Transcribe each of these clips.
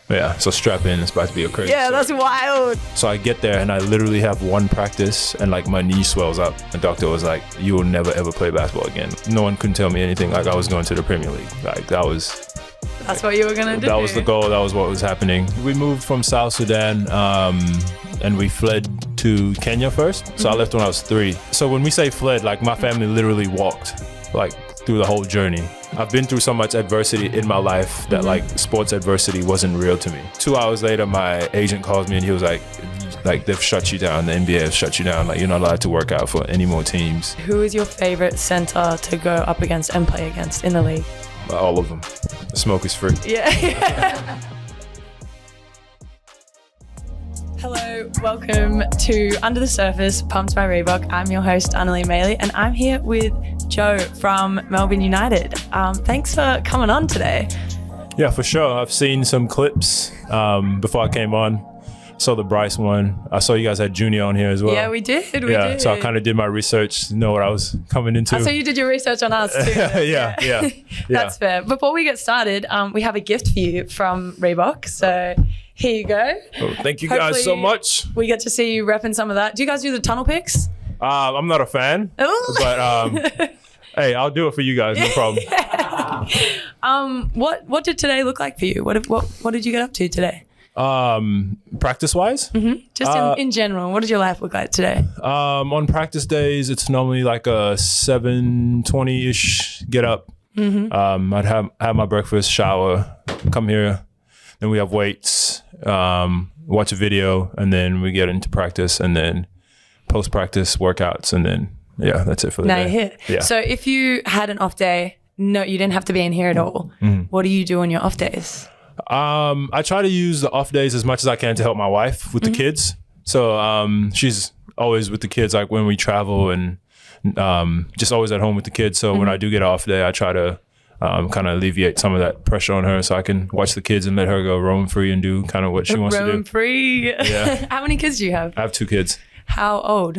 Yeah, so strap in. It's about to be a crazy. Yeah, that's wild. So I get there and I literally have one practice and like my knee swells up. The doctor was like, "You will never ever play basketball again." No one could tell me anything. Like I was going to the Premier League. Like That's what you were gonna do. That was the goal. That was what was happening. We moved from South Sudan and we fled to Kenya first. So I left when I was 3. So when we say fled, like my family literally walked like through the whole journey. I've been through so much adversity in my life that like sports adversity wasn't real to me. 2 hours later, my agent calls me and he was like they've shut you down. The NBA has shut you down. Like you're not allowed to work out for any more teams. Who is your favorite center to go up against and play against in the league? All of them. The smoke is free. Yeah. Hello, welcome to Under the Surface, Pumped by Reebok. I'm your host, Annalie Maley, and I'm here with Joe from Melbourne United. Thanks for coming on today. Yeah, for sure. I've seen some clips before I came on. Saw the Bryce one. I saw you guys had Junior on here as well. Yeah, we did. So I kind of did my research to know what I was coming into. So you did your research on us too. Yeah. That's fair. Before we get started, we have a gift for you from Reebok. So here you go. Oh, thank you guys so much. We get to see you repping some of that. Do you guys do the tunnel picks? I'm not a fan, but hey, I'll do it for you guys. No problem. What did today look like for you? What did you get up to today? Practice wise? Just in general, what did your life look like today? On practice days, it's normally like a 7:20-ish get up. I'd have my breakfast, shower, come here. Then we have weights, watch a video, and then we get into practice, and then post-practice workouts, and then, yeah, that's it for the day. Now you're here. Yeah. So if you had an off day, no, you didn't have to be in here at all. What do you do on your off days? I try to use the off days as much as I can to help my wife with the kids. So she's always with the kids, like when we travel, and just always at home with the kids. So when I do get an off day, I try to kind of alleviate some of that pressure on her so I can watch the kids and let her go roam free and do kind of what she wants to do. Roam free? Yeah. How many kids do you have? I have 2 kids. How old?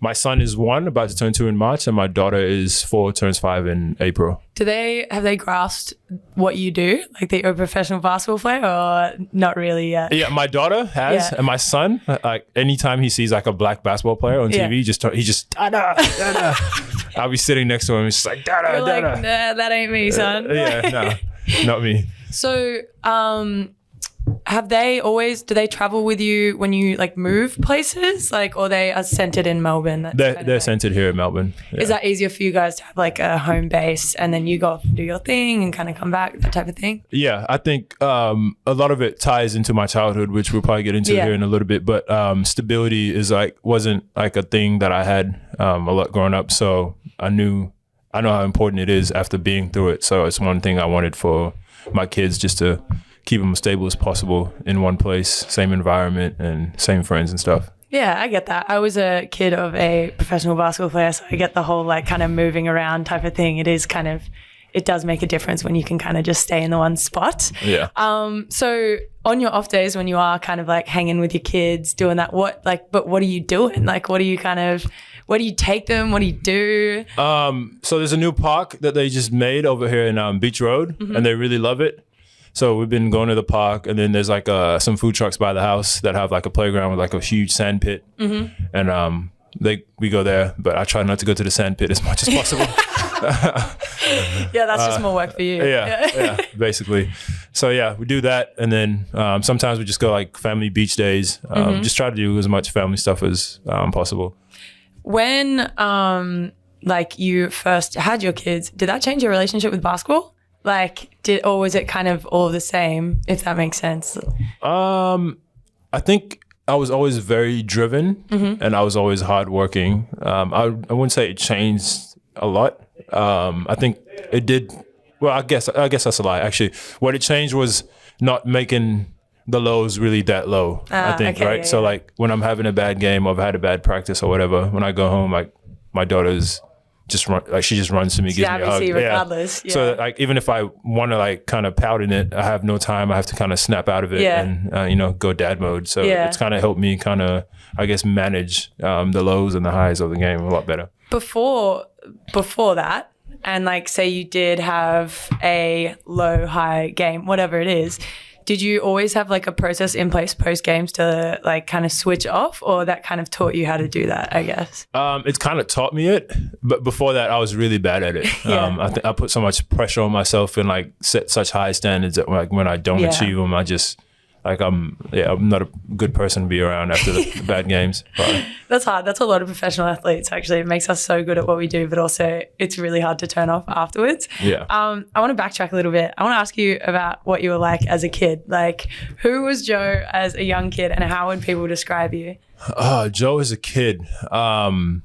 My son is 1, about to turn 2 in March, and my daughter is 4, turns 5 in April. Have they grasped what you do? Like that you're a professional basketball player, or not really yet? Yeah, my daughter has, and my son, like anytime he sees like a black basketball player on TV, he just dada, dada. I'll be sitting next to him, he's just like dada, You're dada. like, nah, that ain't me, son. No, not me. So, do they travel with you when you like move places, like, or they are centered in Melbourne? They're centered here in Melbourne. Yeah. Is that easier for you guys to have like a home base and then you go off and do your thing and kind of come back, that type of thing? Yeah, I think a lot of it ties into my childhood, which we'll probably get into here in a little bit. But stability wasn't like a thing that I had a lot growing up. So I know how important it is after being through it. So it's one thing I wanted for my kids, just to keep them as stable as possible in one place, same environment and same friends and stuff. Yeah, I get that. I was a kid of a professional basketball player, so I get the whole like kind of moving around type of thing. It does make a difference when you can kind of just stay in the one spot. Yeah. So on your off days when you are kind of like hanging with your kids, doing that, what are you doing? Like, where do you take them? What do you do? So there's a new park that they just made over here in Beach Road, and they really love it. So we've been going to the park, and then there's like some food trucks by the house that have like a playground with like a huge sand pit, and we go there. But I try not to go to the sand pit as much as possible. Yeah, that's just more work for you. Yeah, basically. So yeah, we do that, and then sometimes we just go like family beach days. Just try to do as much family stuff as possible. When like you first had your kids, did that change your relationship with basketball? Or was it kind of all the same, if that makes sense? I think I was always very driven, and I was always hardworking. I wouldn't say it changed a lot. I think it did. Well, I guess that's a lie. Actually, what it changed was not making the lows really that low. I think, okay, right? Yeah, so like when I'm having a bad game or I've had a bad practice or whatever, when I go home, like my daughter's just she just runs to me, gives me a hug. Regardless. Yeah. So like even if I want to like kind of pout in it, I have no time. I have to kind of snap out of it and go dad mode. So it's kind of helped me kind of, I guess, manage the lows and the highs of the game a lot better. Before that, and like say you did have a low high game, whatever it is, did you always have like a process in place post games to like kind of switch off, or that kind of taught you how to do that, I guess? It's kind of taught me it, but before that I was really bad at it. Yeah. I think I put so much pressure on myself and like set such high standards that like when I don't achieve them, I just like I'm not a good person to be around after the bad games. But That's hard. That's a lot of professional athletes, actually. It makes us so good at what we do, but also it's really hard to turn off afterwards. Yeah. I want to backtrack a little bit. I want to ask you about what you were like as a kid. Like, who was Joe as a young kid, and how would people describe you? Joe as a kid. That's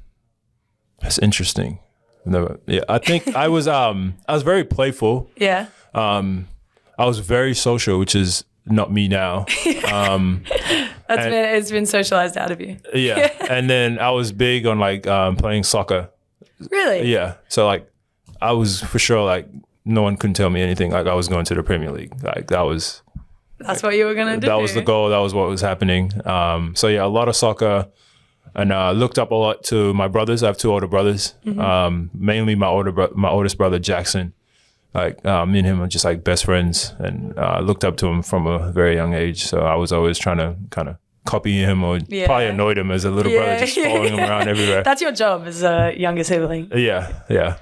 interesting. I think I was very playful. Yeah. I was very social, which is not me now. It's been socialized out of you. Yeah. And then I was big on like playing soccer. Really? Yeah. So like I was for sure like no one couldn't tell me anything. Like I was going to the Premier League. Like that's what you were gonna do. That was the goal. That was what was happening. So yeah, a lot of soccer, and looked up a lot to my brothers. I have two older brothers. Mainly my oldest brother Jackson. Like me and him are just like best friends, and looked up to him from a very young age. So I was always trying to kind of copy him, or probably annoyed him as a little brother, just following him around everywhere. That's your job as a younger sibling. Yeah.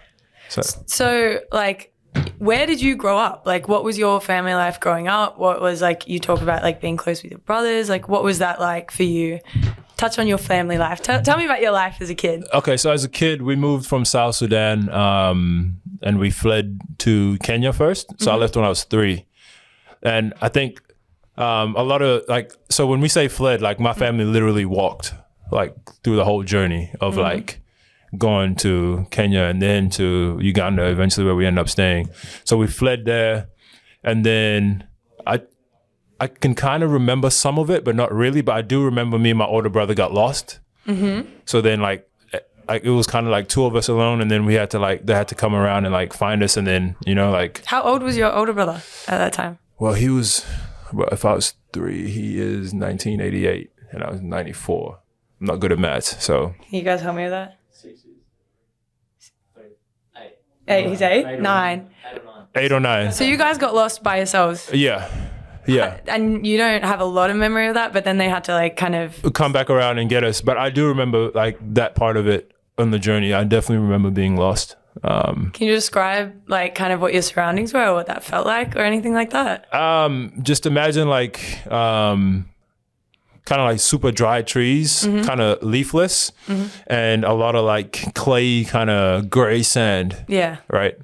So like, where did you grow up? Like, what was your family life growing up? What was like, you talk about like being close with your brothers. Like, what was that like for you? Touch on your family life. Tell me about your life as a kid. Okay, so as a kid, we moved from South Sudan, and we fled to Kenya first. So I left when I was 3. And I think a lot of like, so when we say fled, like my family literally walked like through the whole journey of like going to Kenya and then to Uganda, eventually where we ended up staying. So we fled there, and then I can kind of remember some of it, but not really. But I do remember me and my older brother got lost. So then like it was kind of like 2 of us alone, and then they had to come around and like find us, and then like. How old was your older brother at that time? Well, if I was 3, he is 1988, and I was 94. I'm not good at maths, so. Can you guys help me with that? 8. He's 8? 9. 8 or 9. So you guys got lost by yourselves? Yeah. And you don't have a lot of memory of that, but then they had to like kind of come back around and get us. But I do remember like that part of it on the journey. I definitely remember being lost. Can you describe like kind of what your surroundings were, or what that felt like, or anything like that? Just imagine like kind of like super dry trees, kind of leafless, and a lot of like clay, kind of gray sand. Yeah. Right.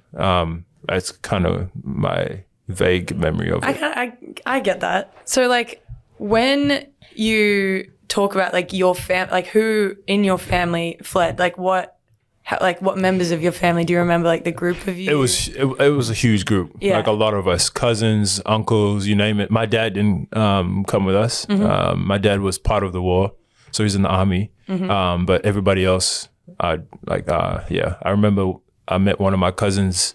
That's kind of my vague memory of it. I get that. So like when you talk about like your like who in your family fled, like what members of your family do you remember, like the group of you? It was a huge group. Yeah. Like a lot of us, cousins, uncles, you name it. My dad didn't come with us. My dad was part of the war, so he's in the army. But everybody else, I remember I met one of my cousins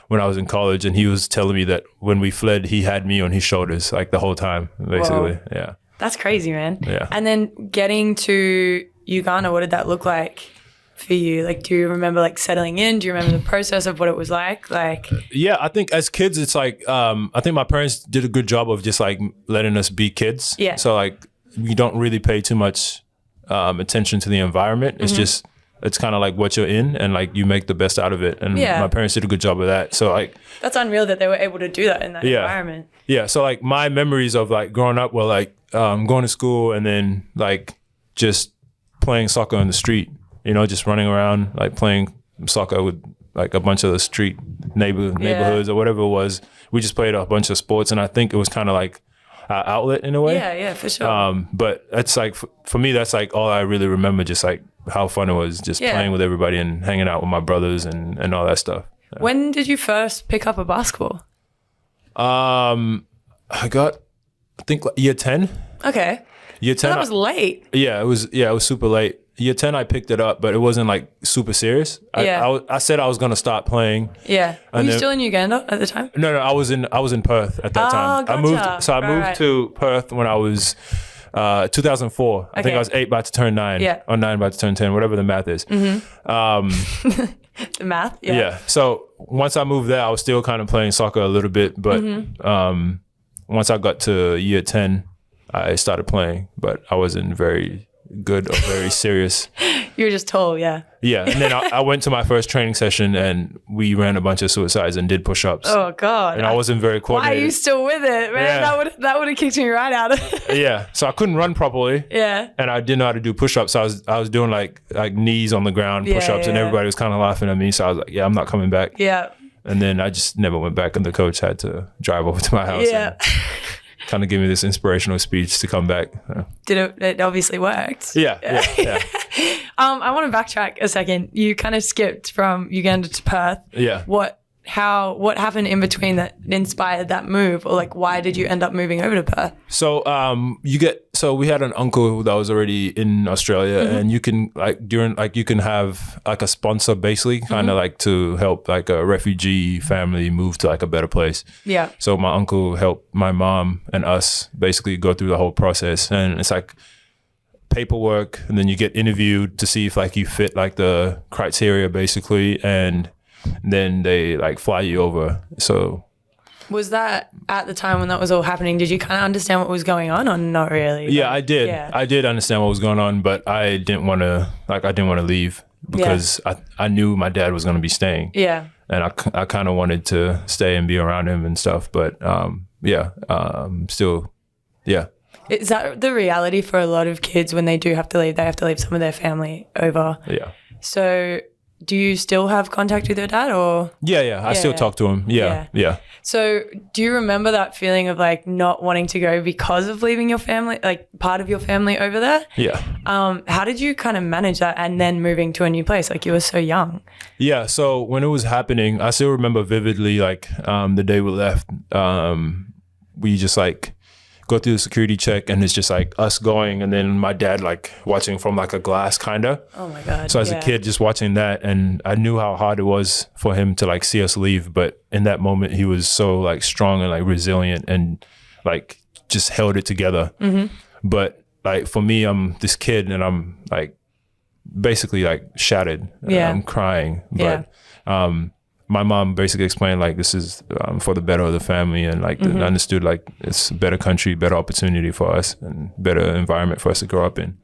when I was in college, and he was telling me that when we fled, he had me on his shoulders like the whole time, basically. Whoa. Yeah. That's crazy, man. Yeah. And then getting to Uganda, what did that look like for you? Like, do you remember like settling in? Do you remember the process of what it was like? Like, yeah, I think as kids, it's like, I think my parents did a good job of just like letting us be kids. Yeah. So like, we don't really pay too much attention to the environment. It's just, it's kind of like what you're in, and like you make the best out of it. And my parents did a good job of that. So like, that's unreal that they were able to do that in that environment. Yeah. So like my memories of like growing up were like going to school, and then like just playing soccer on the street, just running around, like playing soccer with like a bunch of the street neighborhoods or whatever it was. We just played a bunch of sports, and I think it was kind of like our outlet in a way. Yeah, for sure. But that's like, for me, that's like all I really remember, just like how fun it was just playing with everybody and hanging out with my brothers and all that stuff. Yeah. When did you first pick up a basketball? I think year 10. Okay. Year 10. So that was late. Yeah, it was super late. Year 10, I picked it up, but it wasn't like super serious. I said I was going to start playing. Yeah. Were you still in Uganda at the time? No, I was in Perth at that time. Gotcha. I moved to Perth when I was 2004. I think I was 8 about to turn 9. Yeah. Or 9 about to turn 10, whatever the math is. The math? Yeah. So once I moved there, I was still kind of playing soccer a little bit, but when once I got to year 10, I started playing, but I wasn't very good or very serious. You were just tall, yeah. Yeah, and then I went to my first training session and we ran a bunch of suicides and did push-ups. Oh God! And I wasn't very coordinated. Why are you still with it, man? Yeah. That would have kicked me right out of it. Yeah, so I couldn't run properly. Yeah. And I didn't know how to do push-ups. So I was doing like knees on the ground push-ups, and everybody was kind of laughing at me. So I was like, yeah, I'm not coming back. Yeah. And then I just never went back, and the coach had to drive over to my house. Yeah. And kind of give me this inspirational speech to come back. It obviously worked. Yeah. I want to backtrack a second. You kind of skipped from Uganda to Perth. Yeah. What happened in between that inspired that move, or like why did you end up moving over to Perth? So we had an uncle that was already in Australia, and you can you can have like a sponsor basically, kind of like to help like a refugee family move to like a better place. Yeah. So my uncle helped my mom and us basically go through the whole process, and it's like paperwork, and then you get interviewed to see if like you fit like the criteria basically, and then they like fly you over. So was that at the time when that was all happening, did you kind of understand what was going on, or not really? Yeah, I did. Yeah. I did understand what was going on, but I didn't want to leave because I knew my dad was going to be staying. Yeah. And I kind of wanted to stay and be around him and stuff, but still, yeah. Is that the reality for a lot of kids when they do have to leave? They have to leave some of their family over. Yeah. So do you still have contact with your dad, or? Yeah. I still talk to him. Yeah. So do you remember that feeling of like not wanting to go because of leaving your family, like part of your family over there? Yeah. How did you kind of manage that and then moving to a new place? Like you were so young. Yeah. So when it was happening, I still remember vividly like the day we left, we just like go through the security check, and it's just like us going, and then my dad like watching from like a glass kinda. Oh my God. So as a kid just watching that, and I knew how hard it was for him to like see us leave, but in that moment he was so like strong and like resilient and like just held it together. But like for me, I'm this kid and I'm like basically like shattered. I'm crying. But my mom basically explained like this is for the better of the family, and like understood like it's a better country, better opportunity for us, and better environment for us to grow up in.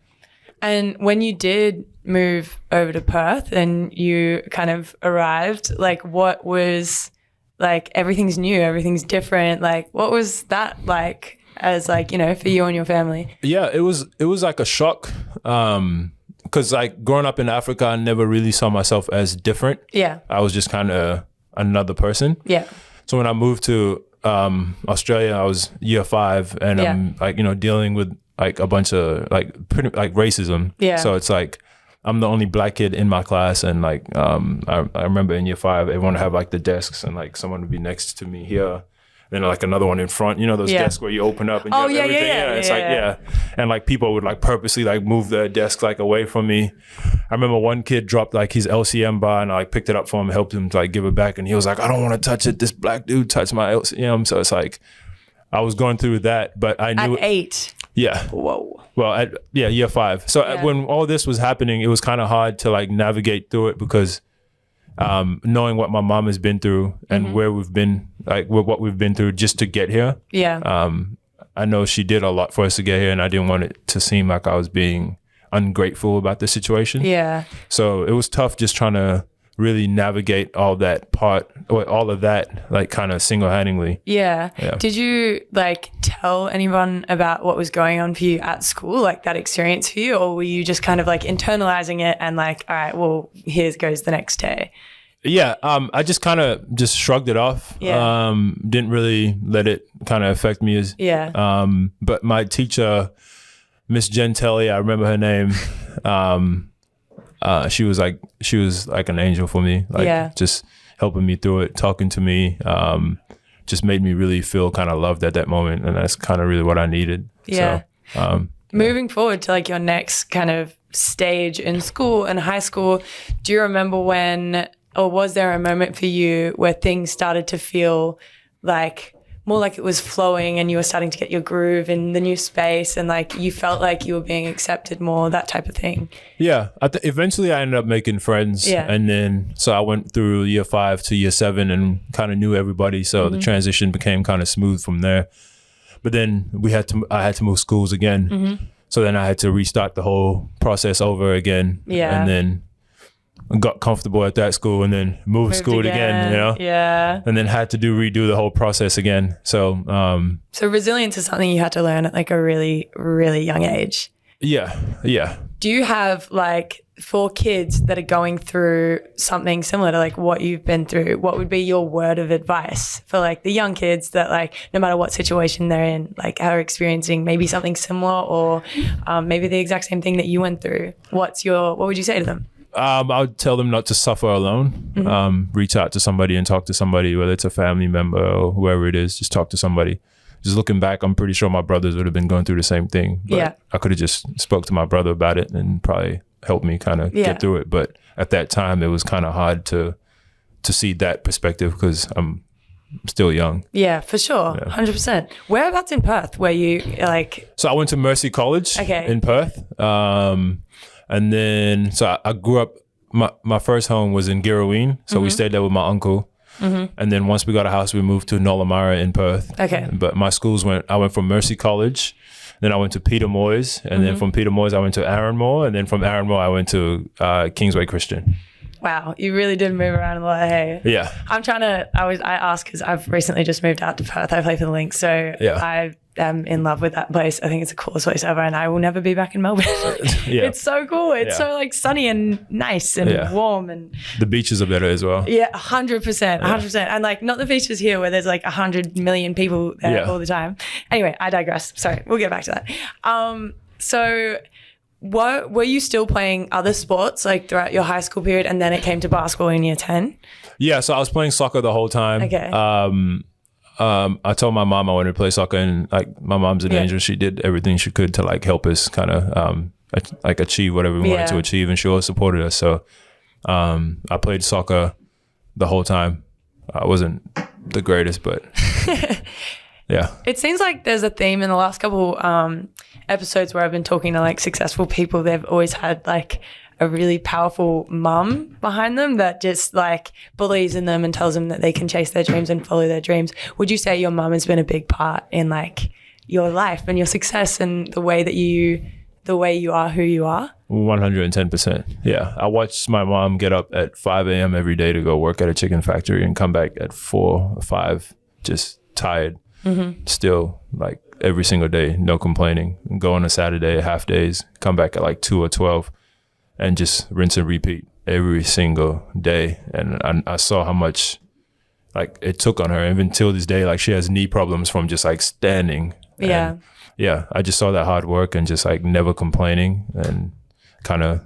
And when you did move over to Perth and you kind of arrived, like what was like, everything's new, everything's different. Like what was that like as like, you know, for you and your family? Yeah, it was like a shock. Because like growing up in Africa, I never really saw myself as different. Yeah. I was just kind of another person. Yeah. So when I moved to Australia, I was year 5, and I'm like, you know, dealing with like a bunch of like pretty like racism. Yeah. So it's like I'm the only black kid in my class, and like I remember in year 5, everyone would have like the desks, and like someone would be next to me here. Then like another one in front, you know, those desks where you open up and you have everything. It's and like people would like purposely like move their desk like away from me. I remember one kid dropped like his LCM bar, and I like picked it up for him, helped him to like give it back, and he was like, I don't want to touch it. This black dude touched my LCM. So it's like I was going through that, but I knew at 8. Yeah. Whoa. Well, year 5. So when all this was happening, it was kind of hard to like navigate through it, because knowing what my mom has been through and where we've been, like what we've been through just to get here. Yeah. I know she did a lot for us to get here, and I didn't want it to seem like I was being ungrateful about the situation. Yeah. So it was tough just trying to really navigate all of that, like kind of single-handedly. Yeah. Did you like tell anyone about what was going on for you at school, like that experience for you, or were you just kind of like internalizing it and like, all right, well, here goes the next day? Yeah, I just kind of just shrugged it off. Yeah. Didn't really let it kind of affect me but my teacher, Miss Gentelli, I remember her name. She was like an angel for me, like just helping me through it, talking to me, just made me really feel kind of loved at that moment. And that's kind of really what I needed. Yeah. So, moving forward to like your next kind of stage in school and high school, do you remember when, or was there a moment for you where things started to feel like more like it was flowing and you were starting to get your groove in the new space and like you felt like you were being accepted more, that type of thing? Yeah. Eventually I ended up making friends. Yeah. And then, so I went through year 5 to year 7 and kind of knew everybody. So the transition became kind of smooth from there. But then I had to move schools again. So then I had to restart the whole process over again. Yeah. And then got comfortable at that school and then moved school again, you know? Yeah. And then had to redo the whole process again. So so resilience is something you had to learn at like a really, really young age. Yeah. Do you have like, for kids that are going through something similar to like what you've been through, what would be your word of advice for like the young kids that like no matter what situation they're in, like are experiencing maybe something similar or maybe the exact same thing that you went through? What would you say to them? I would tell them not to suffer alone. Reach out to somebody and talk to somebody, whether it's a family member or whoever it is, just talk to somebody. Just looking back, I'm pretty sure my brothers would have been going through the same thing. But I could have just spoke to my brother about it and probably helped me kind of get through it. But at that time, it was kind of hard to see that perspective because I'm still young. Yeah, for sure. 100%. Whereabouts in Perth were you like? So I went to Mercy College in Perth. And then, so I grew up, my first home was in Girraween. So we stayed there with my uncle. And then once we got a house, we moved to Nollamara in Perth. But my schools I went from Mercy College, then I went to Peter Moyes, and then from Peter Moyes, I went to Aaronmore, and then from Aaronmore, I went to Kingsway Christian. Wow, you really did move around a lot, hey? Yeah. I ask because I've recently just moved out to Perth. I play for the Lynx, so I am in love with that place. I think it's the coolest place ever, and I will never be back in Melbourne. It's so cool. It's so like sunny and nice and warm, and the beaches are better as well. 100%, 100%. And like not the beaches here where there's like 100 million people there all the time. Anyway, I digress. Sorry, we'll get back to that. So what were you still playing other sports like throughout your high school period, and then it came to basketball in year 10? Yeah, so I was playing soccer the whole time. I told my mom I wanted to play soccer, and like my mom's an angel. She did everything she could to like help us kind of like achieve whatever we wanted to achieve, and she always supported us. So I played soccer the whole time. I wasn't the greatest, but yeah. It seems like there's a theme in the last couple episodes where I've been talking to like successful people. They've always had like a really powerful mum behind them that just like believes in them and tells them that they can chase their dreams and follow their dreams. Would you say your mum has been a big part in like your life and your success and the way you are who you are? 110%. Yeah. I watched my mom get up at 5 a.m. every day to go work at a chicken factory and come back at 4 or 5, just tired. Still like every single day, no complaining. Go on a Saturday, half days, come back at like 2 or 12 and just rinse and repeat every single day. And I saw how much like it took on her. Even till this day, like she has knee problems from just like standing. And, I just saw that hard work and just like never complaining and kind of,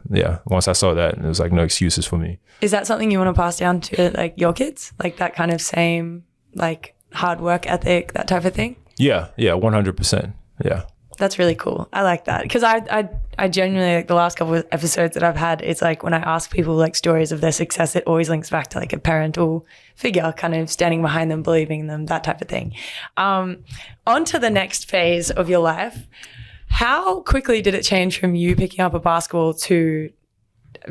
once I saw that, it was like no excuses for me. Is that something you want to pass down to like your kids? Like that kind of same like hard work ethic, that type of thing? Yeah, 100%. Yeah. That's really cool. I like that because I genuinely like the last couple of episodes that I've had, it's like when I ask people like stories of their success, it always links back to like a parental figure kind of standing behind them, believing in them, that type of thing. On to the next phase of your life. How quickly did it change from you picking up a basketball to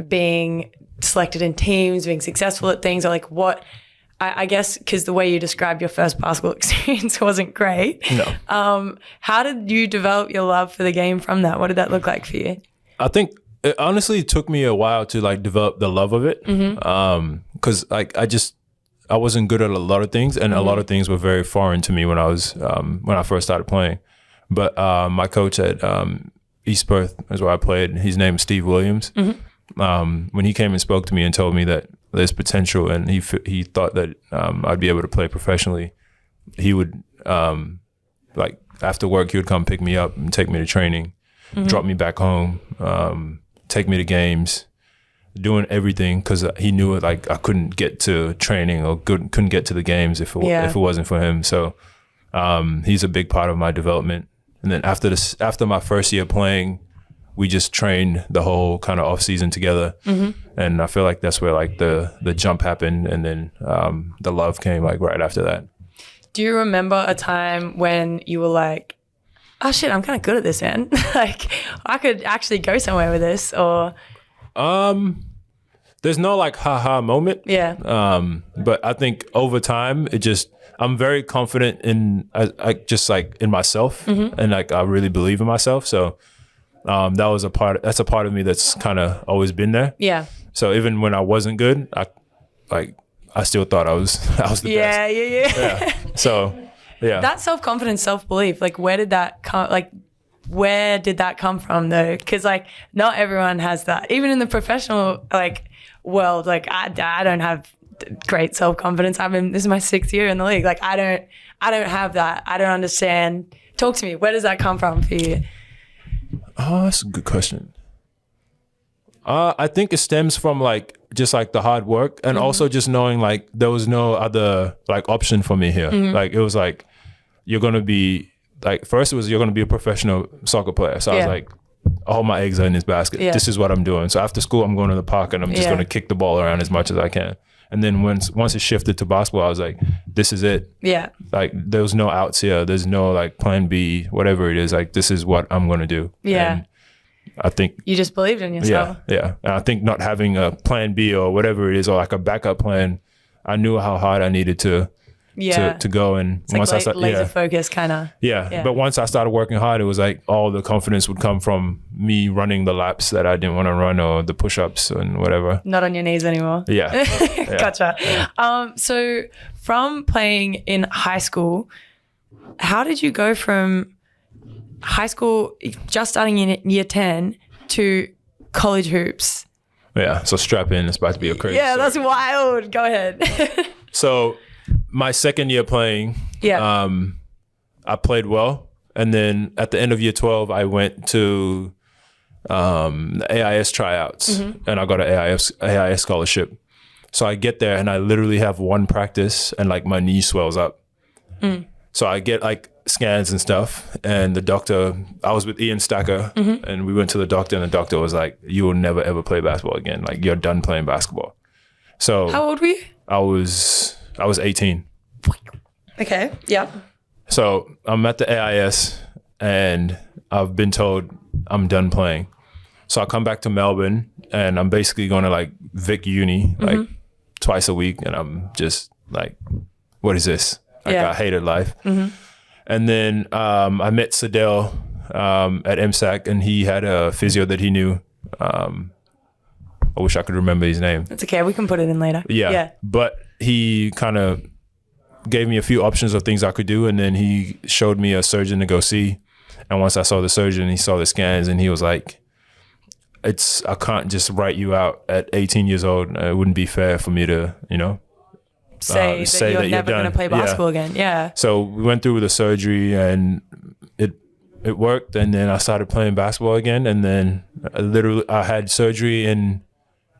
being selected in teams, being successful at things, or like what? I guess because the way you described your first basketball experience wasn't great. No. How did you develop your love for the game from that? What did that look like for you? I think it honestly took me a while to like develop the love of it. Because like I wasn't good at a lot of things, and a lot of things were very foreign to me when I first started playing. But my coach at East Perth is where I played. His name is Steve Williams. When he came and spoke to me and told me that there's potential and he thought that I'd be able to play professionally, he would like after work he would come pick me up and take me to training, drop me back home, take me to games, doing everything because he knew like I couldn't get to training or couldn't get to the games if it wasn't for him. So he's a big part of my development. And then after my first year playing, we just trained the whole kind of off season together. And I feel like that's where like the jump happened. And then the love came like right after that. Do you remember a time when you were like, oh shit, I'm kind of good at this, man. Like I could actually go somewhere with this or? There's no like haha moment. But I think over time I'm very confident in I just like in myself, and like I really believe in myself. So that's a part of me that's kind of always been there. Yeah. So even when I wasn't good, I still thought I was the best. Yeah. So yeah. That self-confidence, self-belief, like where did that come from though? Because like not everyone has that. Even in the professional like world, like I don't have great self-confidence. This is my 6th year in the league. Like I don't have that. I don't understand. Talk to me. Where does that come from for you? Oh, that's a good question. I think it stems from like just like the hard work, and also just knowing like there was no other like option for me here. Like it was like you're gonna be like, first it was you're gonna be a professional soccer player. So I was like, all my eggs are in this basket. Yeah. This is what I'm doing. So after school, I'm going to the park and I'm just gonna kick the ball around as much as I can. And then once it shifted to basketball, I was like, this is it. Yeah. Like there was no outs here. There's no like plan B, whatever it is. Like this is what I'm gonna do. Yeah. And I think you just believed in yourself. Yeah. And I think not having a plan B or whatever it is, or like a backup plan, I knew how hard I needed to go. And it's once like I started laser focus kind of. Yeah. But once I started working hard, it was like all the confidence would come from me running the laps that I didn't want to run, or the push-ups and whatever. Not on your knees anymore. Yeah. Gotcha. So from playing in high school, how did you go from high school, just starting in year 10, to college hoops? Yeah, so strap in. It's about to be a crazy story. That's wild. Go ahead. So my second year playing, I played well. And then at the end of year 12, I went to the AIS tryouts, and I got an AIS scholarship. So I get there and I literally have one practice and like my knee swells up. So I get like scans and stuff, and the doctor, I was with Ian Stacker, and we went to the doctor, and the doctor was like, you will never ever play basketball again. Like you're done playing basketball. So how old were you? I was 18. Okay. Yeah. So I'm at the AIS and I've been told I'm done playing. So I come back to Melbourne and I'm basically going to like Vic Uni like twice a week, and I'm just like, what is this? Like I hated life. And then I met Sadell at MSAC, and he had a physio that he knew. I wish I could remember his name. It's okay. We can put it in later. Yeah. But he kind of gave me a few options of things I could do, and then he showed me a surgeon to go see. And once I saw the surgeon, he saw the scans, and he was like, I can't just write you out at 18 years old. It wouldn't be fair for me to, say that you're never going to play basketball again. Yeah. So we went through the surgery, and it worked. And then I started playing basketball again. And then I had surgery in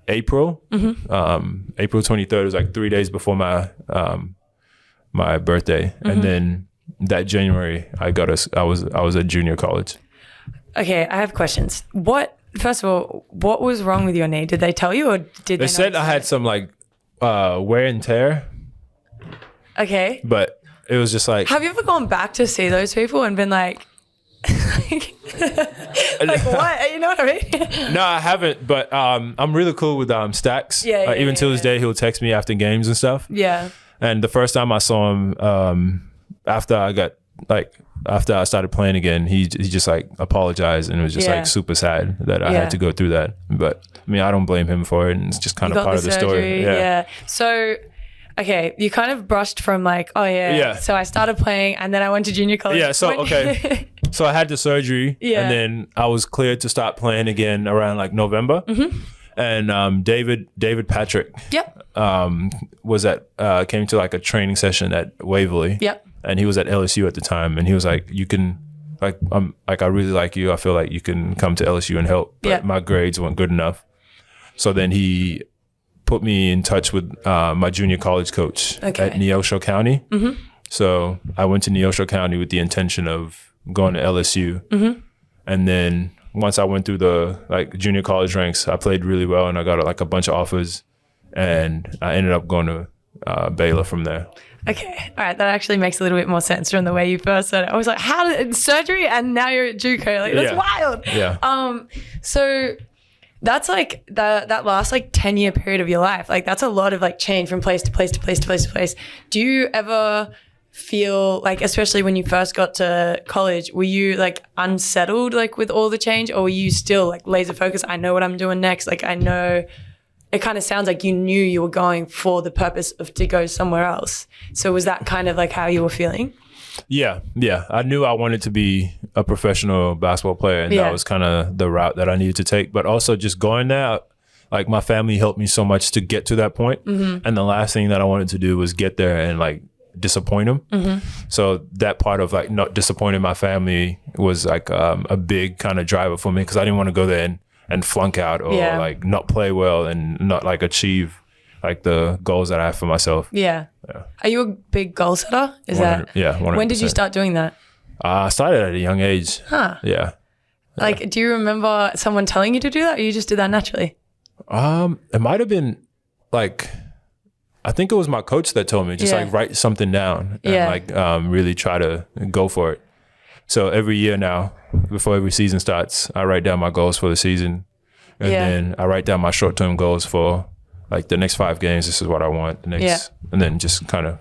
April. April 23rd. It was like 3 days before my my birthday. And then that January, I was at junior college. Okay, I have questions. First of all, what was wrong with your knee? Did they tell you, or did they said I had some like wear and tear. Okay. But it was just like, have you ever gone back to see those people and been like what? You know what I mean? No, I haven't, but I'm really cool with Stacks. Even till this day, he'll text me after games and stuff. Yeah. And the first time I saw him, after I started playing again, he just like apologized, and it was just like super sad that I had to go through that. But I mean, I don't blame him for it, and it's just kind of part of the story. Yeah. So, okay, you kind of brushed from like, so I started playing, and then I went to junior college. Yeah. So okay, so I had the surgery, and then I was cleared to start playing again around like November. And David Patrick, came to like a training session at Waverley. Yep. And he was at LSU at the time, and he was like, you can, like, I really like you. I feel like you can come to LSU and help. But my grades weren't good enough. So then he put me in touch with my junior college coach at Neosho County. So I went to Neosho County with the intention of going to LSU. And then once I went through the like junior college ranks, I played really well, and I got like a bunch of offers, and I ended up going to Baylor from there. Okay. All right. That actually makes a little bit more sense from the way you first said it. I was like, surgery and now you're at JUCO? Like, that's wild. Yeah. So That's like that last like 10-year period of your life. Like that's a lot of like change from place to place to place to place to place. Do you ever feel like, especially when you first got to college, were you like unsettled like with all the change, or were you still like laser focused? I know what I'm doing next. Like I know, it kind of sounds like you knew you were going for the purpose of to go somewhere else. So was that kind of like how you were feeling? Yeah. I knew I wanted to be a professional basketball player, and that was kind of the route that I needed to take. But also just going there, like my family helped me so much to get to that point. And the last thing that I wanted to do was get there and like disappoint them. So that part of like not disappointing my family was like a big kind of driver for me, because I didn't want to go there and flunk out or like not play well and not like achieve like the goals that I have for myself. Yeah. Are you a big goal setter? Is that? Yeah. 100%. When did you start doing that? I started at a young age. Huh. Yeah. Like, do you remember someone telling you to do that, or you just did that naturally? It might have been like, I think it was my coach that told me just like write something down and like really try to go for it. So every year now, before every season starts, I write down my goals for the season, and then I write down my short-term goals for like the next 5 games. This is what I want the next, and then just kind of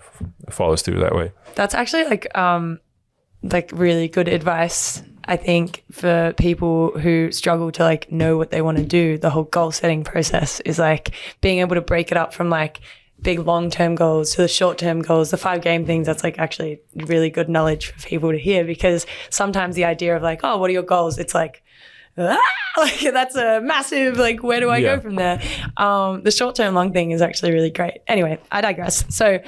follows through that way. That's actually like really good advice, I think, for people who struggle to like know what they want to do. The whole goal setting process is like being able to break it up from like big long-term goals to the short-term goals, the 5-game things. That's like actually really good knowledge for people to hear, because sometimes the idea of like, oh, what are your goals? It's like, like that's a massive, like, where do I go from there? The short-term long thing is actually really great. Anyway, I digress. So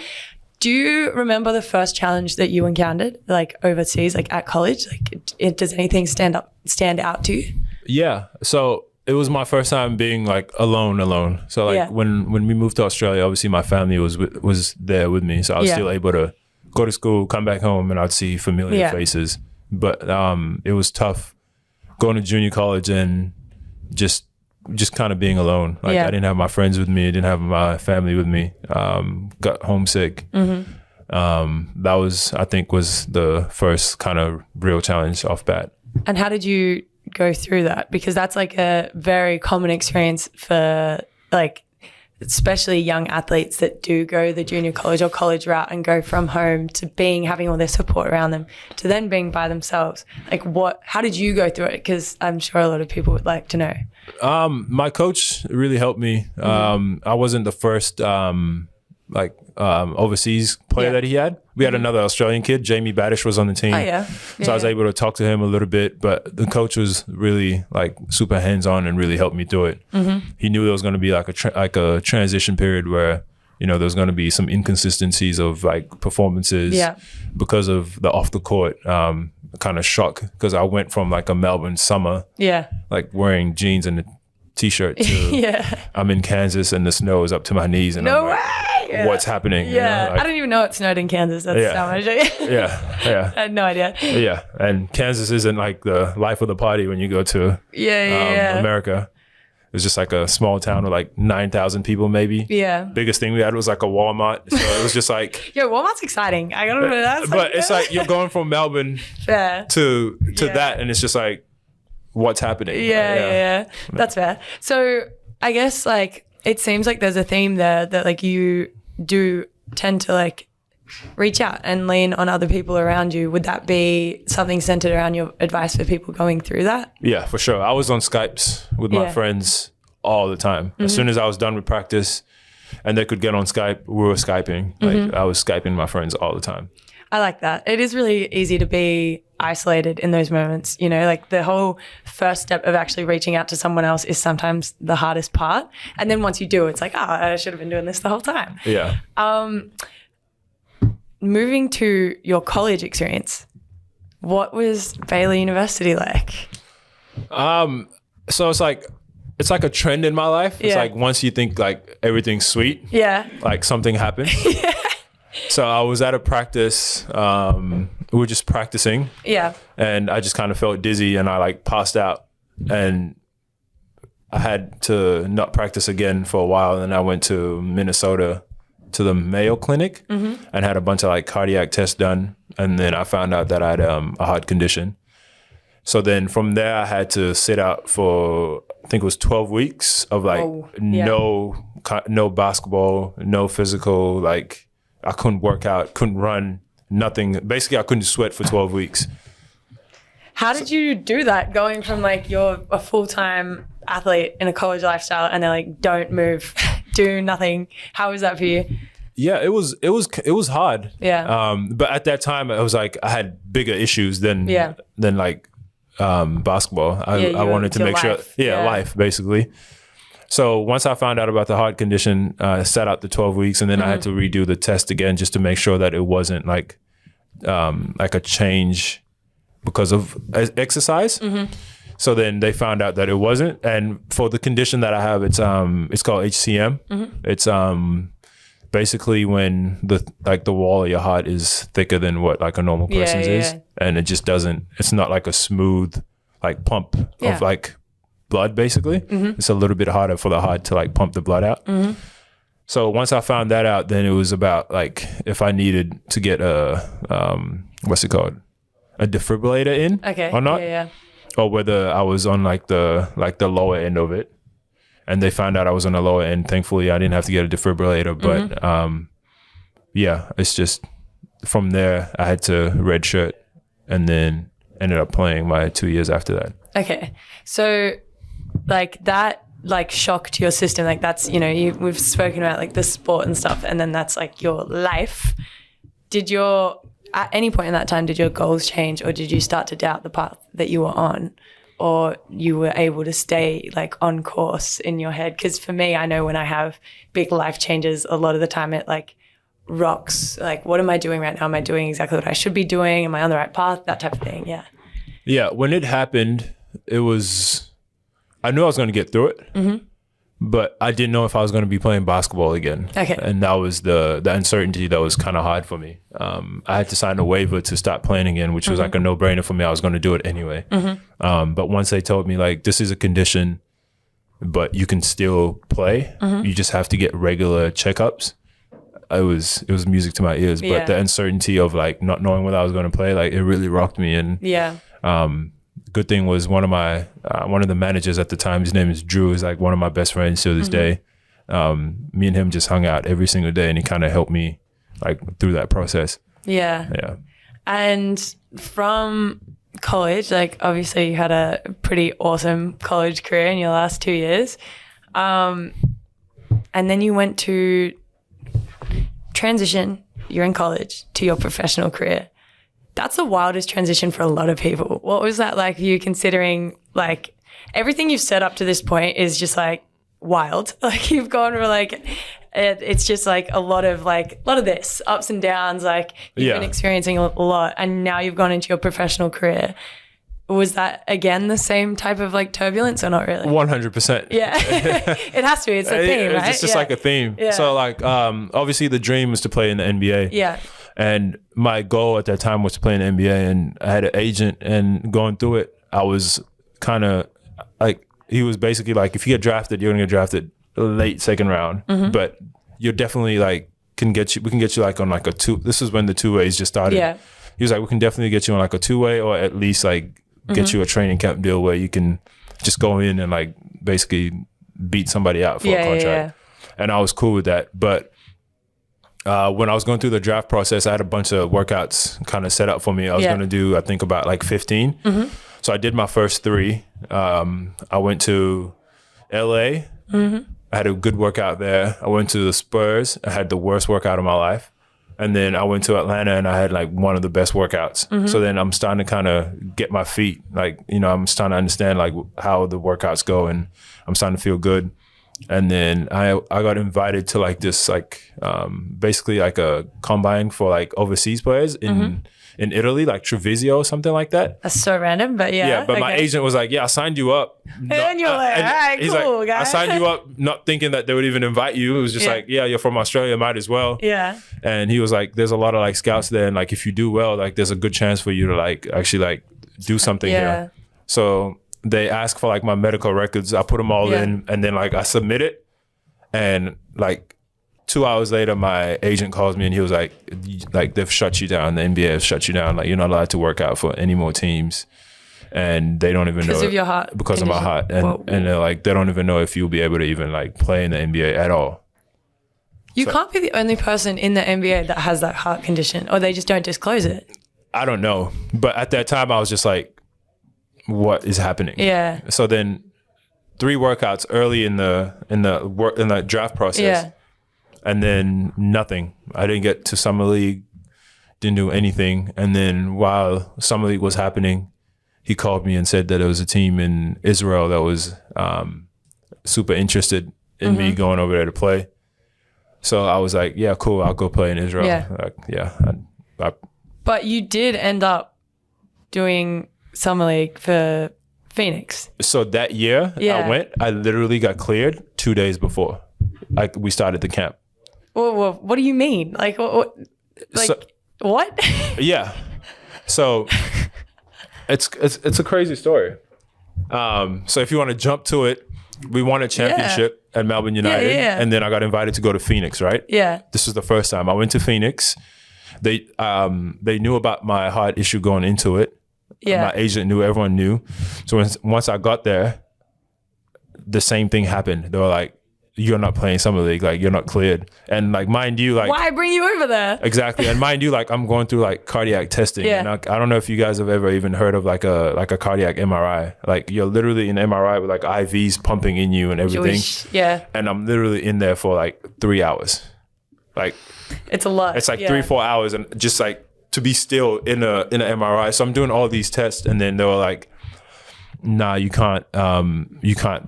do you remember the first challenge that you encountered, like overseas, like at college? Like, does anything stand out to you? Yeah. So it was my first time being like alone. So like when we moved to Australia, obviously my family was there with me. So I was still able to go to school, come back home, and I'd see familiar faces. But it was tough going to junior college and just kind of being alone. Like I didn't have my friends with me. I didn't have my family with me. Got homesick. That was, I think, was the first kind of real challenge off bat. And how did you go through that? Because that's like a very common experience for like, especially young athletes that do go the junior college or college route and go from home to having all their support around them to then being by themselves. Like how did you go through it? Because I'm sure a lot of people would like to know. My coach really helped me. I wasn't the first overseas player that he had. We had another Australian kid, Jamie Badish, was on the team. So I was able to talk to him a little bit, but the coach was really like super hands-on and really helped me through it. He knew there was going to be like a transition period where, you know, there's going to be some inconsistencies of like performances because of the off the court kind of shock, because I went from like a Melbourne summer, like wearing jeans and a t-shirt to I'm in Kansas and the snow is up to my knees and I'm like, what's happening? You know, like, I didn't even know it snowed in Kansas. That's how much I had no idea. And Kansas isn't like the life of the party when you go to America. It's just like a small town with like 9,000 people maybe. Biggest thing we had was like a Walmart. So it was just like... Yo, Walmart's exciting. I gotta that's but it's like you're going from Melbourne to that, and it's just like, what's happening? That's fair. So I guess like it seems like there's a theme there that like you do tend to like reach out and lean on other people around you. Would that be something centered around your advice for people going through that? Yeah, for sure. I was on Skypes with my friends all the time. As soon as I was done with practice and they could get on Skype, we were Skyping. Like I was Skyping my friends all the time. I like that. It is really easy to be isolated in those moments. You know, like the whole first step of actually reaching out to someone else is sometimes the hardest part. And then once you do, it's like, oh, I should have been doing this the whole time. Yeah. Moving to your college experience, what was Baylor University like? So it's like a trend in my life. It's like once you think like everything's sweet, like something happened. So I was at a practice. We were just practicing. And I just kind of felt dizzy and I like passed out. And I had to not practice again for a while. And I went to Minnesota to the Mayo Clinic and had a bunch of like cardiac tests done. And then I found out that I had a heart condition. So then from there, I had to sit out for, I think it was 12 weeks of like no basketball, no physical, like I couldn't work out, couldn't run, nothing. Basically, I couldn't sweat for 12 weeks. How did you do that, going from like you're a full-time athlete in a college lifestyle and they're like, don't move, do nothing? How was that for you? Yeah, it was hard. Yeah. But at that time, it was like I had bigger issues than like basketball. I wanted to make sure, life basically. So once I found out about the heart condition, I sat out the 12 weeks, and then I had to redo the test again just to make sure that it wasn't like a change because of exercise. So then they found out that it wasn't, and for the condition that I have, it's called HCM. It's basically when the wall of your heart is thicker than what like a normal person's is, and it just doesn't. It's not like a smooth like pump of like blood. Basically, it's a little bit harder for the heart to like pump the blood out. So once I found that out, then it was about like if I needed to get a what's it called, a defibrillator in, or not, or whether I was on like the lower end of it. And they found out I was on the lower end. Thankfully, I didn't have to get a defibrillator. But it's just from there, I had to redshirt and then ended up playing my 2 years after that. Okay. So like that, like shocked your system. Like that's, we've spoken about like the sport and stuff, and then that's like your life. At any point in that time, did your goals change, or did you start to doubt the path that you were on? Or you were able to stay like on course in your head? Because for me, I know when I have big life changes, a lot of the time it like rocks. Like, what am I doing right now? Am I doing exactly what I should be doing? Am I on the right path? That type of thing. Yeah. Yeah. When it happened, I knew I was going to get through it, but I didn't know if I was going to be playing basketball again. Okay. And that was the uncertainty that was kind of hard for me. I had to sign a waiver to stop playing again, which was like a no-brainer for me. I was going to do it anyway. But once they told me like, this is a condition, but you can still play, you just have to get regular checkups. It was music to my ears, but the uncertainty of like not knowing whether I was going to play, like it really rocked me. And good thing was one of the managers at the time, his name is Drew, is like one of my best friends to this day. Me and him just hung out every single day, and he kind of helped me like through that process. Yeah. And from college, like obviously you had a pretty awesome college career in your last 2 years. And then you went to transition, you're in college, to your professional career. That's the wildest transition for a lot of people. What was that like for you, considering like everything you've set up to this point is just like wild. Like you've gone for like, it's just like a lot of this, ups and downs, like you've been experiencing a lot, and now you've gone into your professional career. Was that again the same type of like turbulence or not really? 100%. Yeah. It has to be. It's a theme, right? It's just like a theme. Yeah. So like obviously the dream was to play in the NBA. Yeah. And my goal at that time was to play in the NBA, and I had an agent, and going through it, I was kind of like, he was basically like, if you get drafted, you're going to get drafted late second round, but you're definitely like, we can get you like on like a two. This is when the 2-ways just started. Yeah. He was like, we can definitely get you on like a 2-way, or at least like get you a training camp deal where you can just go in and like basically beat somebody out for a contract. Yeah. And I was cool with that. But when I was going through the draft process, I had a bunch of workouts kind of set up for me. I was going to do, I think, about like 15. So I did my first 3. I went to LA. I had a good workout there. I went to the Spurs. I had the worst workout of my life. And then I went to Atlanta, and I had like one of the best workouts. So then I'm starting to kind of get my feet, like, I'm starting to understand like how the workouts go, and I'm starting to feel good. And then I got invited to like this, like basically like a combine for like overseas players in Italy, like Treviso or something like that. That's so random, but yeah. Yeah, but my agent was like, I signed you up. And then you're like, all right, cool, like, guys. I signed you up not thinking that they would even invite you. It was just like, you're from Australia, might as well. Yeah. And he was like, there's a lot of like scouts there, and like if you do well, like there's a good chance for you to like actually like do something here. So they asked for like my medical records. I put them all in, and then like I submit it, and like 2 hours later, my agent calls me, and he was like they've shut you down. The NBA has shut you down. Like you're not allowed to work out for any more teams. and they don't even know because of your heart. Because of my heart, and they're like, they don't even know if you'll be able to even like play in the NBA at all. You can't be the only person in the NBA that has that heart condition, or they just don't disclose it. I don't know, but at that time I was just like, what is happening? Yeah. So then 3 workouts early in the draft process, and then nothing. I didn't get to summer league, didn't do anything, and then while summer league was happening, he called me and said that there was a team in Israel that was super interested in me going over there to play. So I was like, yeah, cool, I'll go play in Israel. Yeah. But you did end up doing summer league for Phoenix. So that year I literally got cleared 2 days before we started the camp. Well, what do you mean? Like, what? Yeah. So it's a crazy story. So if you want to jump to it, we won a championship at Melbourne United, and then I got invited to go to Phoenix, right? Yeah. This was the first time I went to Phoenix. They knew about my heart issue going into it. Yeah. My agent knew, everyone knew. So once I got there, the same thing happened. They were like, you're not playing summer league, like you're not cleared. And like, mind you, like, why bring you over there? Exactly. And mind you, like, I'm going through like cardiac testing. Yeah. And I don't know if you guys have ever even heard of like a cardiac MRI. Like you're literally in MRI with like IVs pumping in you and everything. Yeah. And I'm literally in there for like 3 hours. Like it's a lot. It's like 3-4 hours, and just like to be still in a MRI. So I'm doing all these tests, and then they were like, nah, you can't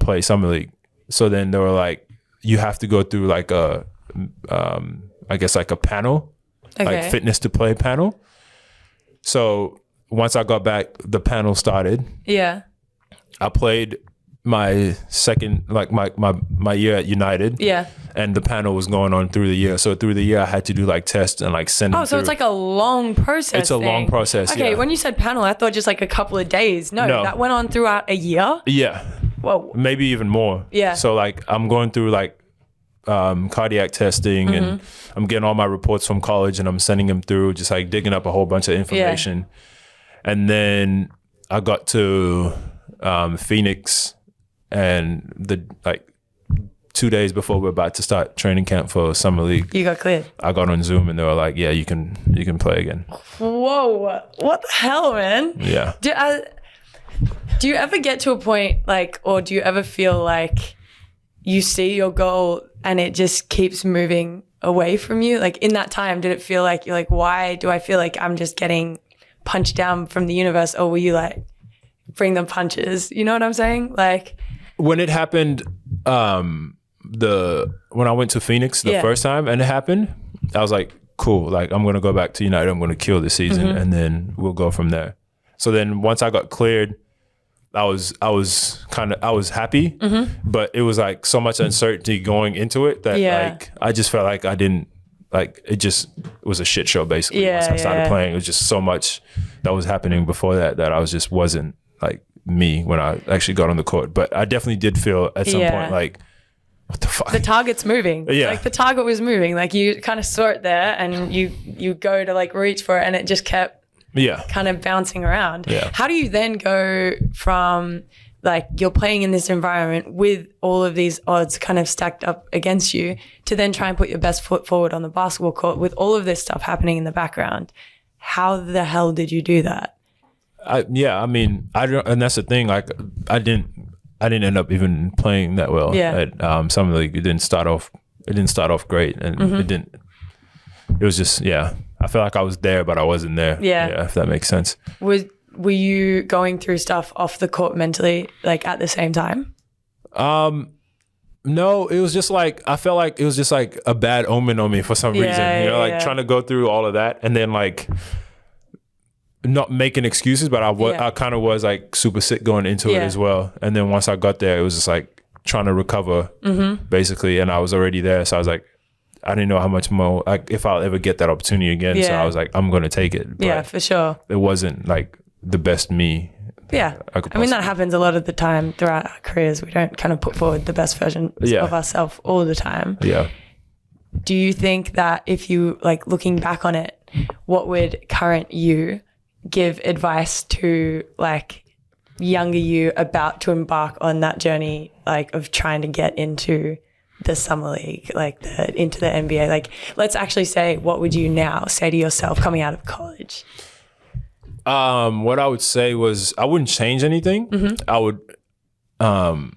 play summer league. So then they were like, you have to go through like I guess like a panel, like fitness to play panel. So once I got back, the panel started. Yeah. I played my second, like my year at United. Yeah. And the panel was going on through the year. So through the year, I had to do like tests and like send them so it's like a long process. It's a long process. Okay, when you said panel, I thought just like a couple of days. No, that went on throughout a year. Yeah. Whoa. Maybe even more. Yeah. So like I'm going through like cardiac testing, and I'm getting all my reports from college, and I'm sending them through, just like digging up a whole bunch of information. Yeah. And then I got to Phoenix, and the like 2 days before we're about to start training camp for summer league, you got cleared. I got on Zoom, and they were like, yeah, you can play again. Whoa, what the hell, man? Yeah. Do you ever get to a point like, or do you ever feel like you see your goal and it just keeps moving away from you? Like in that time, did it feel like you're like, why do I feel like I'm just getting punched down from the universe? Or were you like, bring the punches? You know what I'm saying? Like when it happened, when I went to Phoenix the first time and it happened, I was like, cool. Like I'm going to go back to United. I'm going to kill this season, and then we'll go from there. So then once I got cleared, I was happy, but it was like so much uncertainty going into it that like I just felt like I didn't, like it was a shit show basically. Once I started playing, it was just so much that was happening before that I wasn't like me when I actually got on the court. But I definitely did feel at some point like, what the fuck? The target's moving. Yeah. Like the target was moving. Like you kind of saw it there, and you go to like reach for it, and it just kept kind of bouncing around. Yeah. How do you then go from like you're playing in this environment with all of these odds kind of stacked up against you to then try and put your best foot forward on the basketball court with all of this stuff happening in the background? How the hell did you do that? I mean, and that's the thing. Like I didn't end up even playing that well at Summer League. It didn't start off great, and it was just I felt like I was there, but I wasn't there. Yeah, if that makes sense. Were you going through stuff off the court mentally, like at the same time? No, it was just like, I felt like it was just like a bad omen on me for some reason. Trying to go through all of that and then like not making excuses, but I kind of was like super sick going into it as well. And then once I got there, it was just like trying to recover basically. And I was already there. So I was like, I didn't know how much more, like if I'll ever get that opportunity again. So I was like, I'm going to take it. But for sure. It wasn't like the best me. Yeah. I mean, that happens a lot of the time throughout our careers. We don't kind of put forward the best version of ourselves all the time. Yeah. Do you think that if you, like looking back on it, what would current you give advice to like younger you about to embark on that journey, like of trying to get into the summer league, like into the NBA? Like, let's actually say, what would you now say to yourself coming out of college? What I would say was I wouldn't change anything. I would, I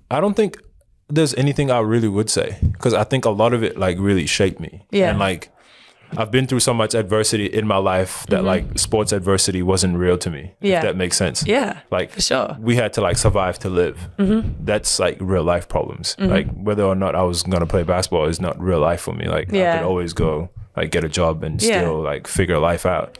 don't think there's anything I really would say, because I think a lot of it like really shaped me. Yeah. And like, I've been through so much adversity in my life that like sports adversity wasn't real to me. Yeah. If that makes sense. Yeah. Like for sure. we had to like survive to live. That's like real life problems. Like whether or not I was going to play basketball is not real life for me. Like I could always go like get a job and still like figure life out.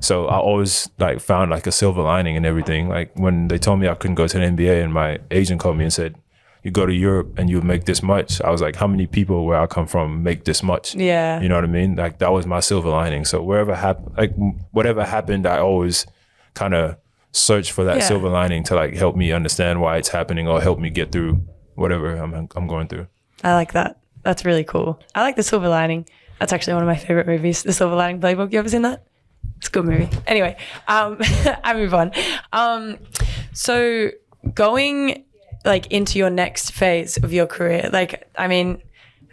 So I always like found like a silver lining in everything. Like when they told me I couldn't go to the NBA and my agent called me and said, you go to Europe and you make this much. I was like, how many people where I come from make this much? Yeah. You know what I mean? Like that was my silver lining. So whatever happened, I always kind of search for that silver lining to like help me understand why it's happening or help me get through whatever I'm going through. I like that. That's really cool. I like The Silver Lining. That's actually one of my favorite movies, The Silver Lining Playbook. You ever seen that? It's a good movie. Anyway, I move on. So going like into your next phase of your career, like, I mean,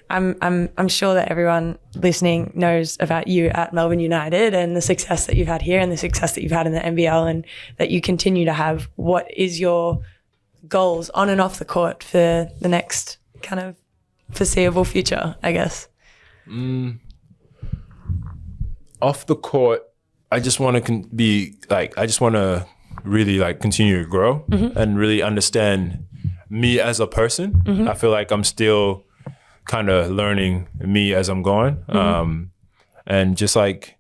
I'm sure that everyone listening knows about you at Melbourne United and the success that you've had here and the success that you've had in the NBL and that you continue to have. What is your goals on and off the court for the next kind of foreseeable future, I guess? Off the court, I just want to really like continue to grow and really understand me as a person. I feel like I'm still kind of learning me as I'm going. And just like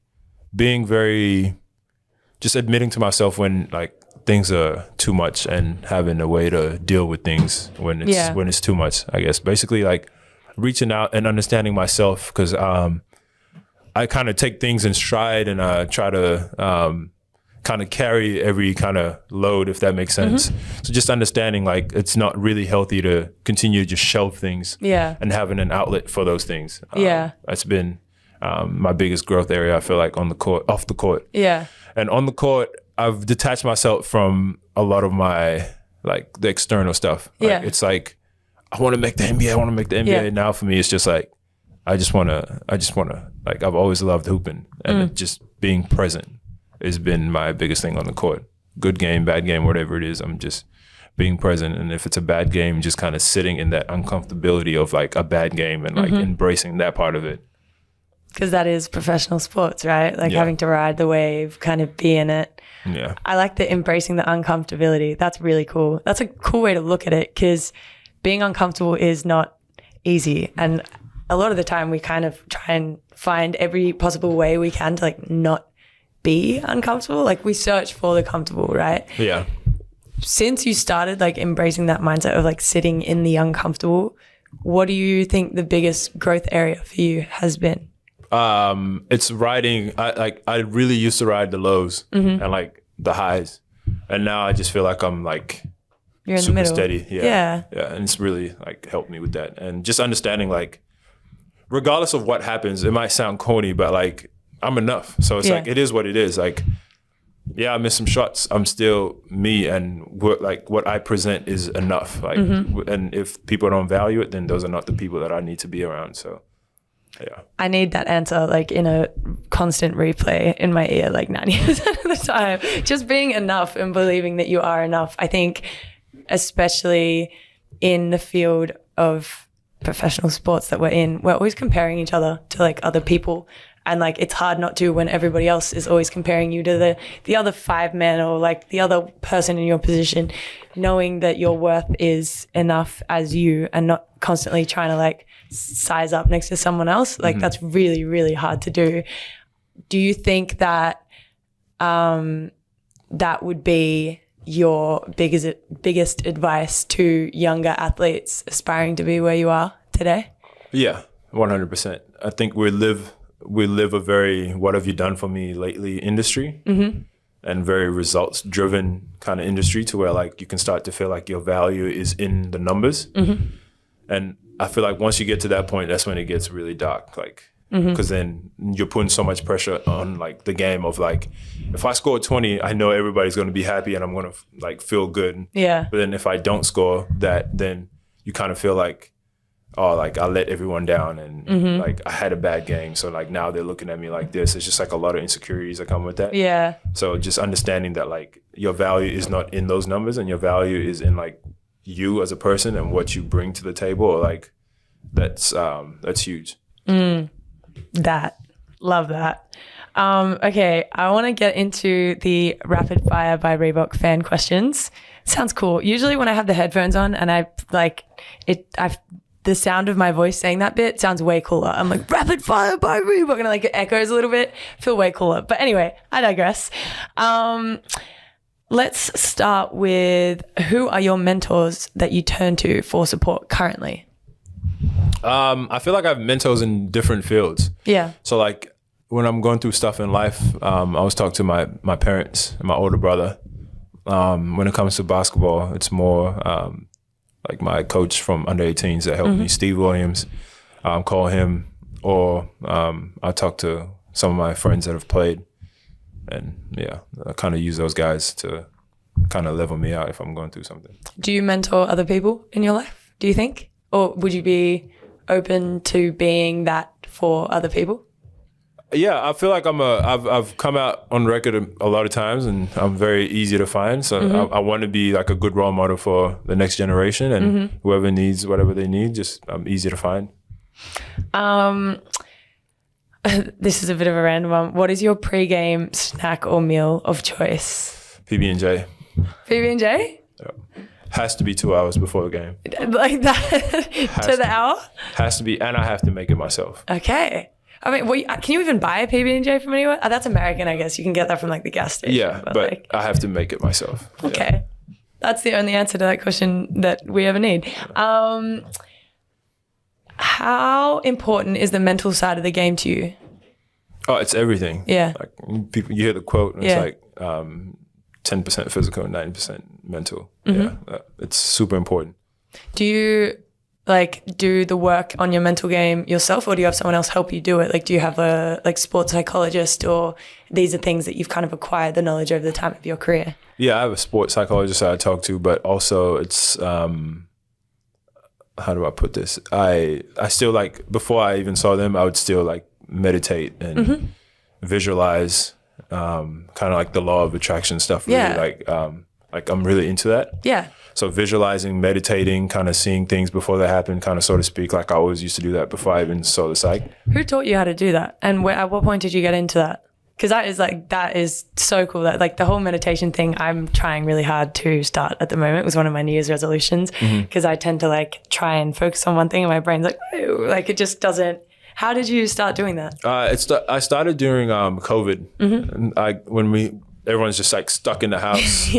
just admitting to myself when like things are too much and having a way to deal with things when it's too much, I guess. Basically like reaching out and understanding myself, because I kind of take things in stride and I try to kind of carry every kind of load, if that makes sense. So just understanding like it's not really healthy to continue to just shelve things and having an outlet for those things. That's been my biggest growth area, I feel like, off the court. And on the court, I've detached myself from a lot of my like the external stuff. Like, it's like, I want to make the NBA. Now for me, it's just like, I just want to, like, I've always loved hooping and just being present has been my biggest thing on the court. Good game, bad game, whatever it is, I'm just being present. And if it's a bad game, just kind of sitting in that uncomfortability of like a bad game and like embracing that part of it. Because that is professional sports, right? Like having to ride the wave, kind of be in it. Yeah. I like the embracing the uncomfortability. That's really cool. That's a cool way to look at it, because being uncomfortable is not easy. And a lot of the time we kind of try and find every possible way we can to like not be uncomfortable. Like we search for the comfortable, right? Yeah. Since you started like embracing that mindset of like sitting in the uncomfortable, what do you think the biggest growth area for you has been? It's riding. I really used to ride the lows and like the highs, and now I just feel like I'm like you're in super the middle. Steady. Yeah, and it's really like helped me with that, and just understanding like regardless of what happens, it might sound corny, but like I'm enough. So it's like it is what it is. Like I miss some shots. I'm still me, and what I present is enough. Like, and if people don't value it, then those are not the people that I need to be around. So. Yeah. I need that answer like in a constant replay in my ear like 90% of the time. Just being enough and believing that you are enough. I think especially in the field of professional sports that we're in, we're always comparing each other to like other people. And like it's hard not to when everybody else is always comparing you to the other 5 men or like the other person in your position, knowing that your worth is enough as you and not constantly trying to like size up next to someone else. Like that's really, really hard to do. Do you think that that would be your biggest advice to younger athletes aspiring to be where you are today? Yeah, 100%. I think we live a very what have you done for me lately industry and very results driven kind of industry to where like you can start to feel like your value is in the numbers. And I feel like once you get to that point, that's when it gets really dark. Like because then you're putting so much pressure on like the game of like, if I score 20, I know everybody's going to be happy and I'm going to like feel good. Yeah. But then if I don't score that, then you kind of feel like, oh, like I let everyone down and like I had a bad game. So like now they're looking at me like this. It's just like a lot of insecurities that come with that. Yeah. So just understanding that like your value is not in those numbers and your value is in like you as a person and what you bring to the table. Or like that's huge. Love that. Okay, I want to get into the rapid fire by Reebok fan questions. Sounds cool. Usually when I have the headphones on and I like it, the sound of my voice saying that bit sounds way cooler. I'm like, rapid fire by Reebok, and like it echoes a little bit. Feel way cooler. But anyway, I digress. Let's start with, who are your mentors that you turn to for support currently? I feel like I have mentors in different fields. Yeah. So like when I'm going through stuff in life, I was talking to my parents and my older brother. When it comes to basketball, it's more like my coach from under 18s that helped me, Steve Williams, call him, or I talk to some of my friends that have played, and yeah, I kind of use those guys to kind of level me out if I'm going through something. Do you mentor other people in your life, do you think? Or would you be open to being that for other people? Yeah, I feel like I've come out on record a lot of times, and I'm very easy to find. So I want to be like a good role model for the next generation, and whoever needs whatever they need, just I'm easy to find. This is a bit of a random one. What is your pre-game snack or meal of choice? PB&J. PB&J? Yeah. Has to be 2 hours before the game. Like that? To the hour? Has to be, and I have to make it myself. Okay. I mean, can you even buy a PB&J from anywhere? Oh, that's American, I guess. You can get that from like the gas station. Yeah, but like, I have to make it myself. Okay. Yeah. That's the only answer to that question that we ever need. How important is the mental side of the game to you? Oh, it's everything. Yeah. Like people, you hear the quote, and it's like 10% physical, 90% mental. Yeah, it's super important. Do you like do the work on your mental game yourself, or do you have someone else help you do it? Like, do you have a sports psychologist, or these are things that you've kind of acquired the knowledge over the time of your career? Yeah, I have a sports psychologist that I talk to, but also it's how do I put this? I still like, before I even saw them, I would still like meditate and visualize, kind of like the law of attraction stuff. Really, like I'm really into that. Yeah. So visualizing, meditating, kind of seeing things before they happen, kind of so to speak, like I always used to do that before I even saw the psych. Who taught you how to do that? And at what point did you get into that? Because that is so cool. That like the whole meditation thing, I'm trying really hard to start at the moment. It was one of my New Year's resolutions, because I tend to like try and focus on one thing and my brain's like, ew, like it just doesn't. How did you start doing that? I started during COVID. And everyone's just like stuck in the house.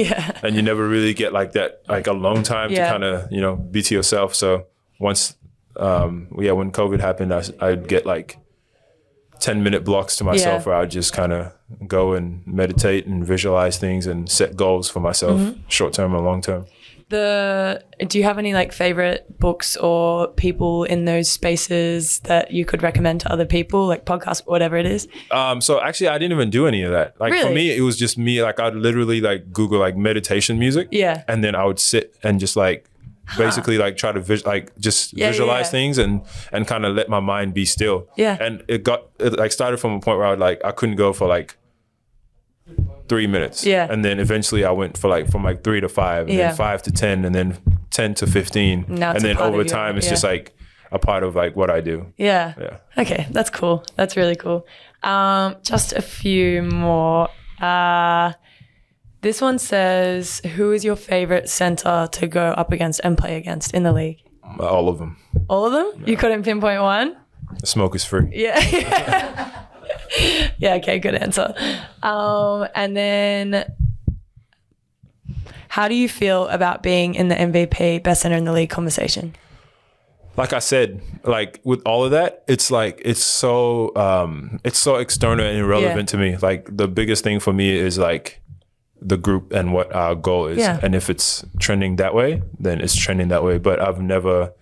And you never really get like that, like alone time to kind of, be to yourself. So once, when COVID happened, I'd get like 10-minute blocks to myself where I'd just kind of go and meditate and visualize things and set goals for myself, short term and long term. Do you have any like favorite books or people in those spaces that you could recommend to other people, like podcasts, whatever it is? So actually I didn't even do any of that. Like for me, it was just me, like I'd literally like Google like meditation music. Yeah. And then I would sit and just like basically like try to visualize things and kind of let my mind be still. Yeah. And it like started from a point where I couldn't go for like 3 minutes. Yeah. And then eventually I went for like from like 3 to 5 and then 5 to 10 and then 10 to 15. And then over time it's just like a part of like what I do. Yeah. Yeah. Okay. That's cool. That's really cool. Just a few more. This one says, who is your favorite center to go up against and play against in the league? All of them. All of them? Yeah. You couldn't pinpoint one? The smoke is free. Yeah. Yeah, okay, good answer. And then how do you feel about being in the MVP, best center in the league conversation? Like I said, like with all of that, it's like, it's so external and irrelevant to me. Like the biggest thing for me is like the group and what our goal is. Yeah. And if it's trending that way, then it's trending that way. But I've never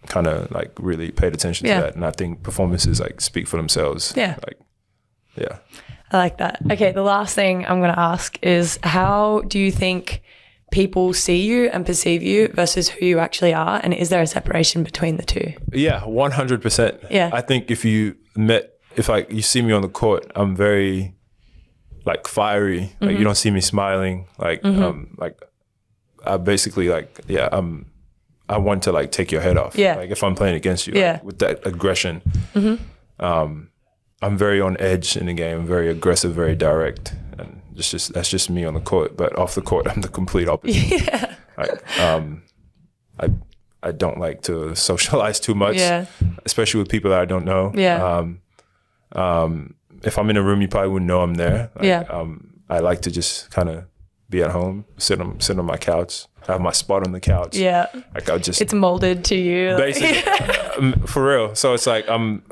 kind of like really paid attention to that. And I think performances like speak for themselves. Yeah. Like, yeah. I like that. Okay, the last thing I'm going to ask is, how do you think people see you and perceive you versus who you actually are? And is there a separation between the two? Yeah, 100%. Yeah. I think if like you see me on the court, I'm very like fiery. Like you don't see me smiling. Like, like I basically like, I want to like take your head off. Yeah. Like if I'm playing against you, like, with that aggression. I'm very on edge in the game. I'm very aggressive, very direct, and that's just me on the court. But off the court, I'm the complete opposite. Yeah. Like, I don't like to socialize too much, especially with people that I don't know. Yeah. If I'm in a room, you probably wouldn't know I'm there. Like, I like to just kind of be at home, sit on my couch, have my spot on the couch. Yeah. Like it's molded to you. Basically, for real. So it's like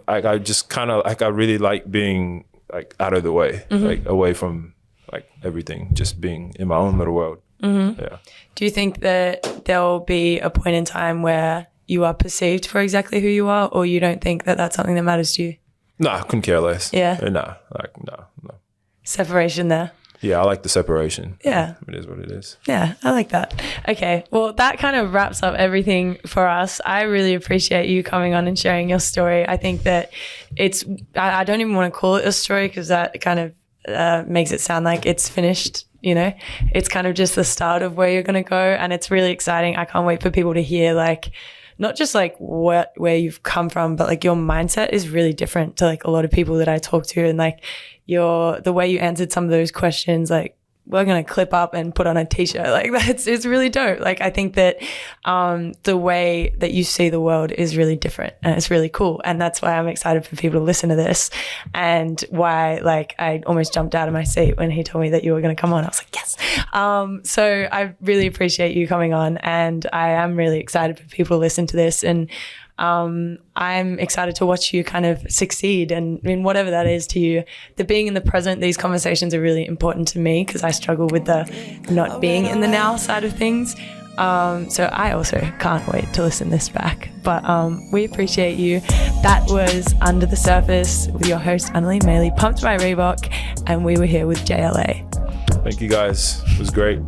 I just kind of like I really like being like out of the way, like away from like everything, just being in my own little world. Yeah. Do you think that there'll be a point in time where you are perceived for exactly who you are, or you don't think that that's something that matters to you? No, I couldn't care less. Yeah. No. Separation there. Yeah, I like the separation. Yeah. It is what it is. Yeah, I like that. Okay, well, that kind of wraps up everything for us. I really appreciate you coming on and sharing your story. I think that I don't even want to call it a story, because that kind of makes it sound like it's finished, you know? It's kind of just the start of where you're going to go, and it's really exciting. I can't wait for people to hear, like, not just like where you've come from, but like your mindset is really different to like a lot of people that I talk to, and like the way you answered some of those questions, like we're going to clip up and put on a t-shirt. Like it's really dope. Like I think that the way that you see the world is really different, and it's really cool. And that's why I'm excited for people to listen to this, and why like I almost jumped out of my seat when he told me that you were going to come on. I was like, yes. So I really appreciate you coming on, and I am really excited for people to listen to this. And I'm excited to watch you kind of succeed, and in whatever that is to you. The being in the present, these conversations are really important to me, because I struggle with the not being in the now side of things. So I also can't wait to listen this back. But we appreciate you. That was Under the Surface with your host, Annalie Maley, pumped by Reebok, and we were here with JLA. Thank you guys. It was great.